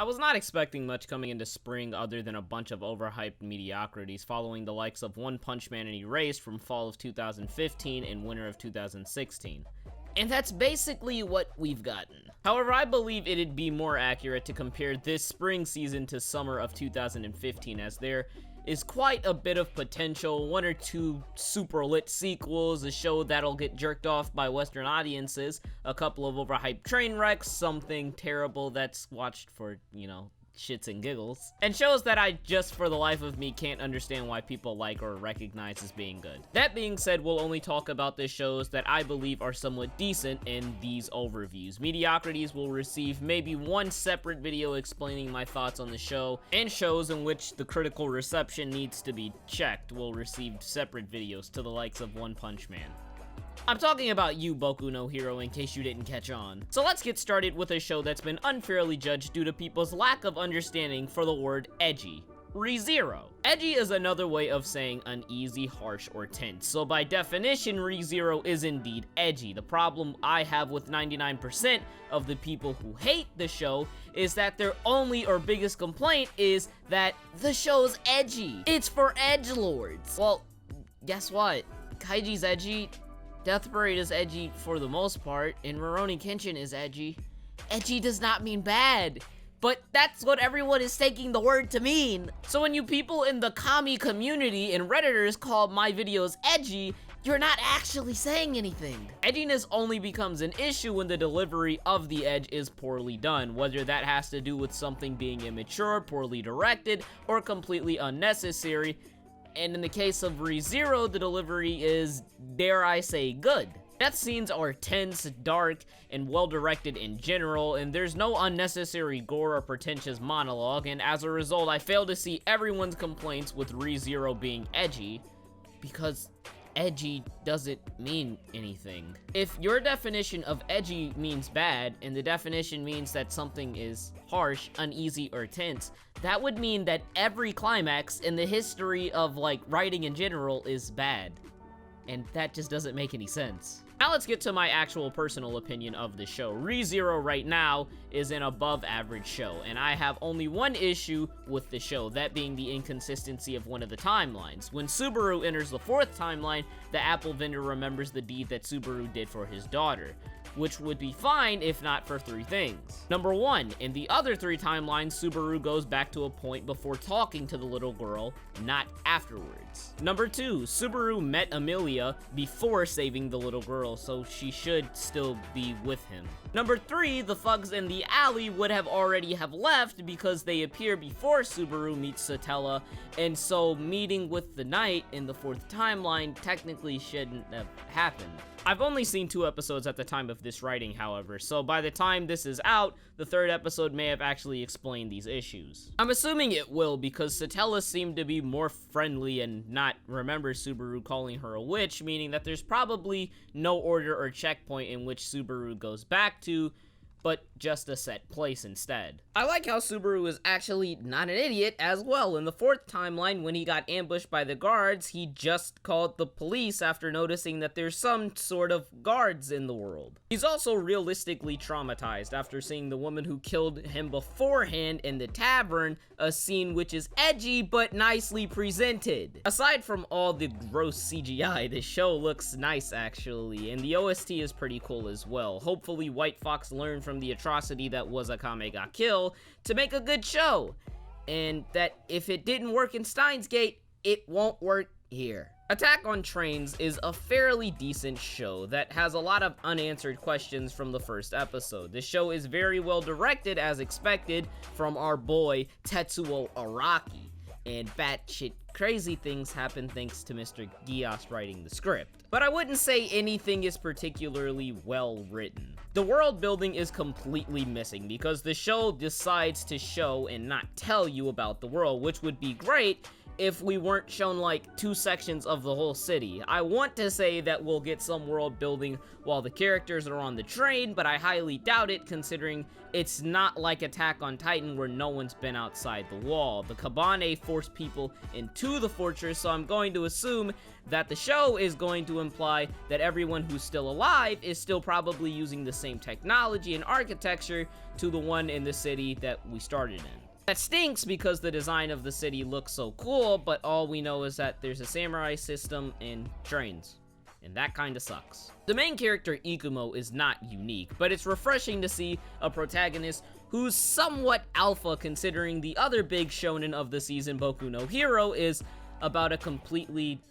was not expecting much coming into spring other than a bunch of overhyped mediocrities following the likes of One Punch Man and Erased from fall of 2015 and winter of 2016. And that's basically what we've gotten. However, I believe it'd be more accurate to compare this spring season to summer of 2015, as there is quite a bit of potential, 1 or 2 super lit sequels, a show that'll get jerked off by Western audiences, a couple of overhyped train wrecks, something terrible that's watched for, shits and giggles, and shows that I just for the life of me can't understand why people like or recognize as being good. That being said, we'll only talk about the shows that I believe are somewhat decent in these overviews. Mediocrities will receive maybe one separate video explaining my thoughts on the show, and shows in which the critical reception needs to be checked will receive separate videos to the likes of One Punch Man. I'm talking about you, Boku no Hero, in case you didn't catch on. So let's get started with a show that's been unfairly judged due to people's lack of understanding for the word edgy. ReZero. Edgy is another way of saying uneasy, harsh, or tense. So by definition, ReZero is indeed edgy. The problem I have with 99% of the people who hate the show is that their only or biggest complaint is that the show's edgy. It's for edgelords. Well, guess what? Kaiji's edgy. Death Parade is edgy for the most part, and Rurouni Kenshin is edgy. Edgy does not mean bad, but that's what everyone is taking the word to mean. So when you people in the Kami community and Redditors call my videos edgy, you're not actually saying anything. Edginess only becomes an issue when the delivery of the edge is poorly done, whether that has to do with something being immature, poorly directed, or completely unnecessary. And in the case of ReZero, the delivery is, dare I say, good. Death scenes are tense, dark, and well-directed in general, and there's no unnecessary gore or pretentious monologue, and as a result, I fail to see everyone's complaints with ReZero being edgy, because edgy doesn't mean anything. If your definition of edgy means bad, and the definition means that something is harsh, uneasy, or tense, that would mean that every climax in the history of, writing in general is bad. And that just doesn't make any sense. Now let's get to my actual personal opinion of the show. ReZero right now is an above average show, and I have only one issue with the show, that being the inconsistency of one of the timelines. When Subaru enters the 4th timeline, the Apple vendor remembers the deed that Subaru did for his daughter, which would be fine if not for 3 things. Number 1, in the other 3 timelines, Subaru goes back to a point before talking to the little girl, not afterwards. Number 2, Subaru met Amelia before saving the little girl, so she should still be with him. Number 3, the thugs in the alley would have already have left because they appear before Subaru meets Satella, and so meeting with the knight in the 4th timeline technically shouldn't have happened. I've only seen 2 episodes at the time of this writing, however, so by the time this is out, the 3rd episode may have actually explained these issues. I'm assuming it will, because Satella seemed to be more friendly and not remember Subaru calling her a witch, meaning that there's probably no order or checkpoint in which Subaru goes back to, but just a set place instead. I like how Subaru is actually not an idiot as well. In the 4th timeline, when he got ambushed by the guards, he just called the police after noticing that there's some sort of guards in the world. He's also realistically traumatized after seeing the woman who killed him beforehand in the tavern, a scene which is edgy but nicely presented. Aside from all the gross CGI, this show looks nice actually, and the OST is pretty cool as well. Hopefully White Fox learned from the atrocity that was Akame ga Kill to make a good show, and that if it didn't work in Steins Gate, it won't work here. Attack on Trains is a fairly decent show that has a lot of unanswered questions from the 1st episode. The show is very well directed as expected from our boy Tetsuo Araki, and batshit crazy things happen thanks to Mr. Gios writing the script. But I wouldn't say anything is particularly well written. The world building is completely missing because the show decides to show and not tell you about the world, which would be great if we weren't shown like 2 sections of the whole city. I want to say that we'll get some world building while the characters are on the train, but I highly doubt it considering it's not like Attack on Titan where no one's been outside the wall. The Kabane force people into the fortress, so I'm going to assume that the show is going to imply that everyone who's still alive is still probably using the same technology and architecture to the one in the city that we started in. That stinks because the design of the city looks so cool, but all we know is that there's a samurai system and trains. And that kinda sucks. The main character, Ikumo, is not unique, but it's refreshing to see a protagonist who's somewhat alpha considering the other big shonen of the season, Boku no Hero, is about a completely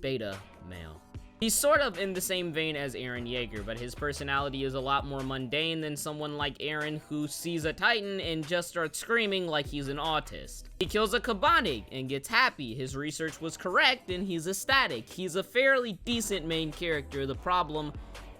beta male. He's sort of in the same vein as Eren Yeager, but his personality is a lot more mundane than someone like Eren who sees a Titan and just starts screaming like he's an autist. He kills a Kabane and gets happy, his research was correct and he's ecstatic. He's a fairly decent main character. The problem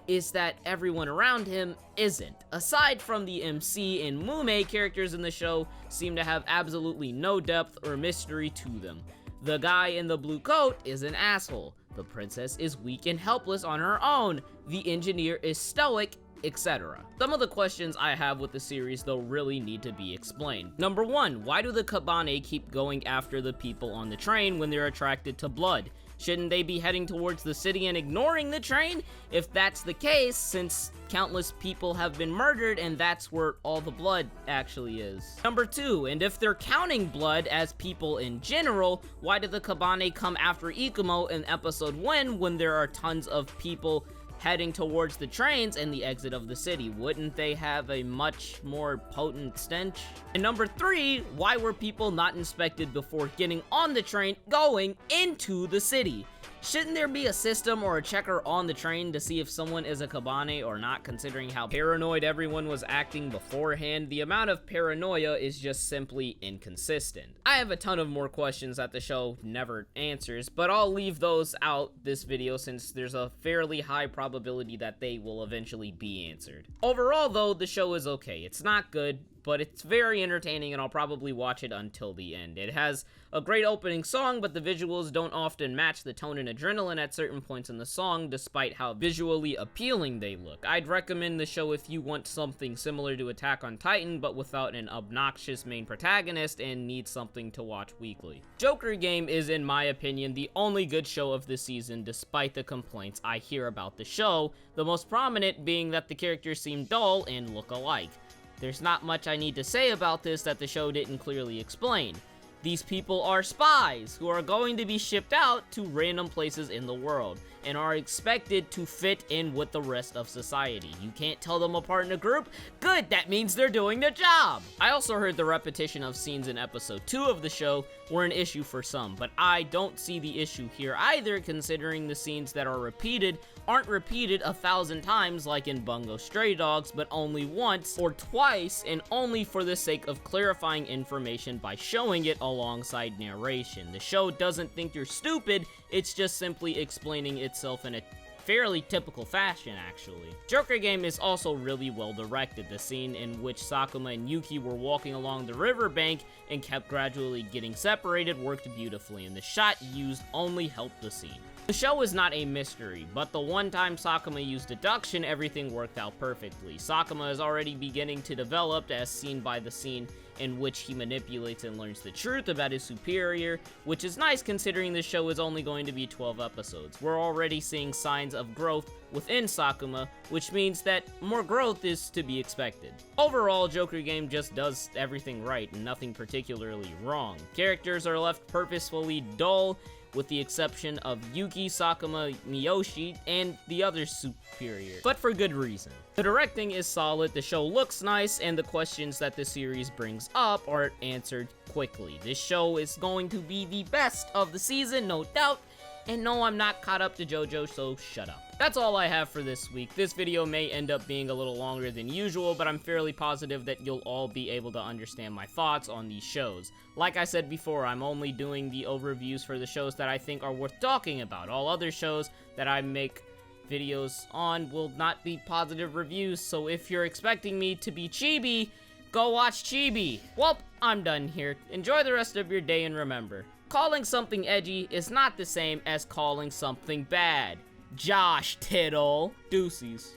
is that everyone around him isn't. Aside from the MC and Mume, characters in the show seem to have absolutely no depth or mystery to them. The guy in the blue coat is an asshole. The princess is weak and helpless on her own. The engineer is stoic, etc. Some of the questions I have with the series though really need to be explained. Number 1, why do the Kabane keep going after the people on the train when they're attracted to blood? Shouldn't they be heading towards the city and ignoring the train? If that's the case, since countless people have been murdered and that's where all the blood actually is. Number 2, and if they're counting blood as people in general, why did the Kabane come after Ikumo in episode 1 when there are tons of people heading towards the trains and the exit of the city? Wouldn't they have a much more potent stench? And number 3, why were people not inspected before getting on the train going into the city? Shouldn't there be a system or a checker on the train to see if someone is a Kabane or not, considering how paranoid everyone was acting beforehand? The amount of paranoia is just simply inconsistent. I have a ton of more questions that the show never answers, but I'll leave those out this video since there's a fairly high probability that they will eventually be answered. Overall though, the show is okay. It's not good, but it's very entertaining and I'll probably watch it until the end. It has a great opening song, but the visuals don't often match the tone and adrenaline at certain points in the song, despite how visually appealing they look. I'd recommend the show if you want something similar to Attack on Titan, but without an obnoxious main protagonist and need something to watch weekly. Joker Game is, in my opinion, the only good show of this season, despite the complaints I hear about the show, the most prominent being that the characters seem dull and look alike. There's not much I need to say about this that the show didn't clearly explain. These people are spies who are going to be shipped out to random places in the world and are expected to fit in with the rest of society. You can't tell them apart in a group? Good, that means they're doing their job! I also heard the repetition of scenes in episode 2 of the show were an issue for some, but I don't see the issue here either, considering the scenes that are repeated aren't repeated 1,000 times like in Bungo Stray Dogs, but only once or twice, and only for the sake of clarifying information by showing it alongside narration. The show doesn't think you're stupid, it's just simply explaining itself in a fairly typical fashion, actually. Joker Game is also really well directed. The scene in which Sakuma and Yuki were walking along the riverbank and kept gradually getting separated worked beautifully, and the shot used only helped the scene. The show is not a mystery, but the one time Sakuma used deduction, everything worked out perfectly. Sakuma is already beginning to develop, as seen by the scene in which he manipulates and learns the truth about his superior, which is nice considering the show is only going to be 12 episodes. We're already seeing signs of growth within Sakuma, which means that more growth is to be expected. Overall, Joker Game just does everything right and nothing particularly wrong. Characters are left purposefully dull, with the exception of Yuki, Sakuma, Miyoshi, and the other superior, but for good reason. The directing is solid, the show looks nice, and the questions that the series brings up are answered quickly. This show is going to be the best of the season, no doubt, and no, I'm not caught up to JoJo, so shut up. That's all I have for this week. This video may end up being a little longer than usual, but I'm fairly positive that you'll all be able to understand my thoughts on these shows. Like I said before, I'm only doing the overviews for the shows that I think are worth talking about. All other shows that I make videos on will not be positive reviews, so if you're expecting me to be chibi, go watch Chibi. Well, I'm done here. Enjoy the rest of your day, and remember, Calling something edgy is not the same as calling something bad. Josh Tittle. Deuces.